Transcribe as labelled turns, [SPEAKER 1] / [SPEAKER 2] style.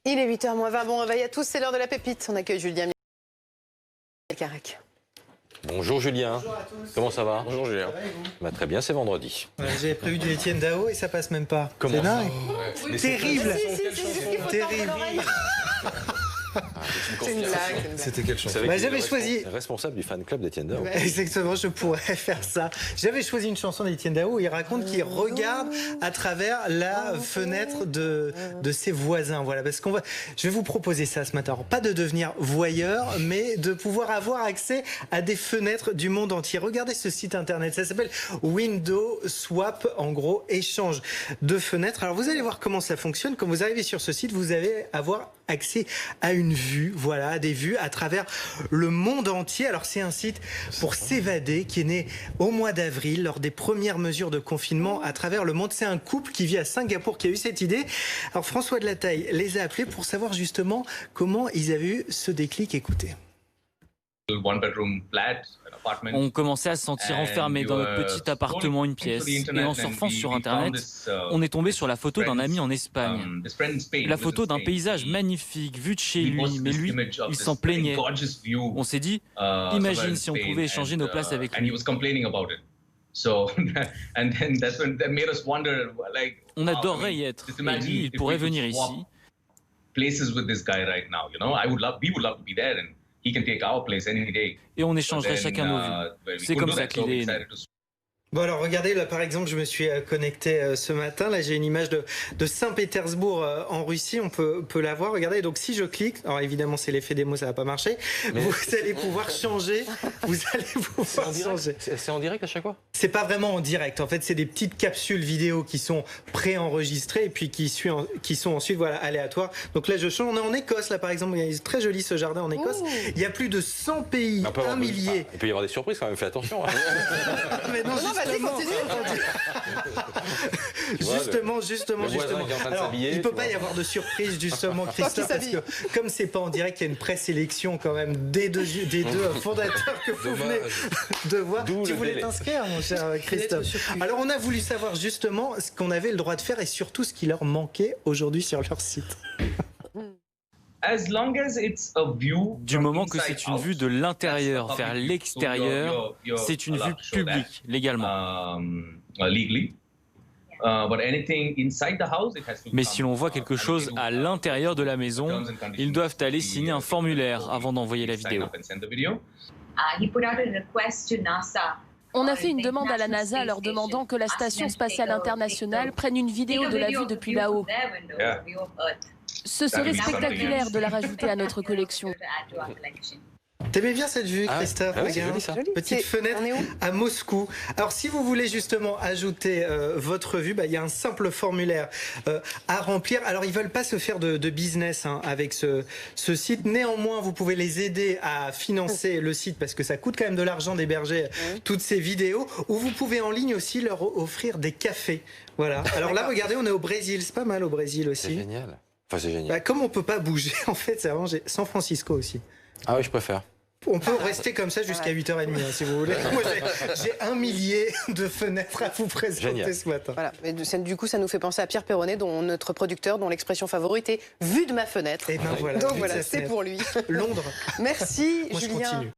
[SPEAKER 1] Il est 8h20. Bon réveil à tous, c'est l'heure de la pépite. On accueille Julien Carac.
[SPEAKER 2] Bonjour Julien.
[SPEAKER 3] Bonjour à tous.
[SPEAKER 2] Comment ça va?
[SPEAKER 4] Bonjour Julien.
[SPEAKER 2] Bah, très bien, c'est vendredi.
[SPEAKER 3] J'avais prévu du Etienne Dao et ça passe même pas.
[SPEAKER 2] Comment
[SPEAKER 3] c'est dingue.
[SPEAKER 1] Oui,
[SPEAKER 3] Terrible.
[SPEAKER 1] Terrible. C'est une blague.
[SPEAKER 4] C'était quelle chanson?
[SPEAKER 3] J'avais choisi.
[SPEAKER 2] Responsable du fan club d'Etienne Dao.
[SPEAKER 3] Exactement, je pourrais faire ça. J'avais choisi une chanson d'Etienne Dao où il raconte qu'il regarde à travers la fenêtre de ses voisins. Voilà, parce je vais vous proposer ça ce matin. Alors, pas de devenir voyeur, mais de pouvoir avoir accès à des fenêtres du monde entier. Regardez ce site internet, ça s'appelle Window Swap, en gros, échange de fenêtres. Alors vous allez voir comment ça fonctionne. Quand vous arrivez sur ce site, vous allez avoir accès à une vue, voilà, des vues à travers le monde entier. Alors c'est un site pour s'évader qui est né au mois d'avril lors des premières mesures de confinement à travers le monde. C'est un couple qui vit à Singapour qui a eu cette idée. Alors François de la Taille les a appelés pour savoir justement comment ils avaient eu ce déclic. Écoutez.
[SPEAKER 5] On commençait à se sentir enfermés dans notre petit appartement, une pièce. Et en surfant sur Internet, on est tombé sur la photo d'un ami en Espagne. La photo d'un paysage magnifique, vu de chez lui, mais lui, il s'en plaignait. On s'est dit, imagine si on pouvait échanger nos places avec lui. On adorerait y être. Et lui, il pourrait venir ici. Et on échangerait chacun nos vues. C'est comme ça que l'idée est née.
[SPEAKER 3] Bon alors regardez, là par exemple je me suis connecté ce matin, là j'ai une image de Saint-Pétersbourg en Russie, on peut la voir, regardez, donc si je clique, alors évidemment c'est l'effet démo, ça va pas marcher, mais vous allez pouvoir changer, changer.
[SPEAKER 2] C'est en direct à chaque fois?
[SPEAKER 3] C'est pas vraiment en direct, en fait c'est des petites capsules vidéo qui sont préenregistrées et puis qui sont ensuite voilà, aléatoires. Donc là je change, on est en Écosse là par exemple, il est très joli ce jardin en Écosse, il y a plus de 100 pays, un millier.
[SPEAKER 2] Il peut y avoir des surprises quand même, fais attention.
[SPEAKER 3] Mais non, justement. Alors, il ne peut pas y avoir de surprise, justement, Christophe, parce que comme c'est pas en direct, il y a une présélection quand même des deux fondateurs que vous venez de voir. Tu voulais t'inscrire, mon cher Christophe. Alors, on a voulu savoir justement ce qu'on avait le droit de faire et surtout ce qui leur manquait aujourd'hui sur leur site.
[SPEAKER 5] Du moment que c'est une vue de l'intérieur vers l'extérieur, c'est une vue publique, légalement. Mais si l'on voit quelque chose à l'intérieur de la maison, ils doivent aller signer un formulaire avant d'envoyer la vidéo.
[SPEAKER 6] On a fait une demande à la NASA leur demandant que la Station spatiale internationale prenne une vidéo de la vue depuis là-haut. Ce serait spectaculaire de la rajouter à notre collection.
[SPEAKER 3] T'aimais bien cette vue, Christophe?
[SPEAKER 2] Joli, ça.
[SPEAKER 3] Petite fenêtre à Moscou. Alors, si vous voulez justement ajouter votre vue, il y a un simple formulaire à remplir. Alors, ils veulent pas se faire de business avec ce site. Néanmoins, vous pouvez les aider à financer le site parce que ça coûte quand même de l'argent d'héberger toutes ces vidéos. Ou vous pouvez en ligne aussi leur offrir des cafés. Voilà. Alors là, regardez, on est au Brésil. C'est pas mal au Brésil aussi.
[SPEAKER 2] C'est génial. Enfin, c'est génial.
[SPEAKER 3] Comme on peut pas bouger, en fait, c'est arrangé. San Francisco aussi.
[SPEAKER 2] Ah oui, je préfère.
[SPEAKER 3] On peut rester comme ça jusqu'à 8h30 si vous voulez. Moi, j'ai un millier de fenêtres à vous présenter ce matin.
[SPEAKER 1] Voilà. Et du coup, ça nous fait penser à Pierre Perronnet, dont notre producteur, dont l'expression favorite est « vue de ma fenêtre ».
[SPEAKER 3] Et ben voilà,
[SPEAKER 1] donc voilà, c'est pour lui.
[SPEAKER 3] Londres.
[SPEAKER 1] Merci
[SPEAKER 3] Moi,
[SPEAKER 1] Julien.
[SPEAKER 3] je continue.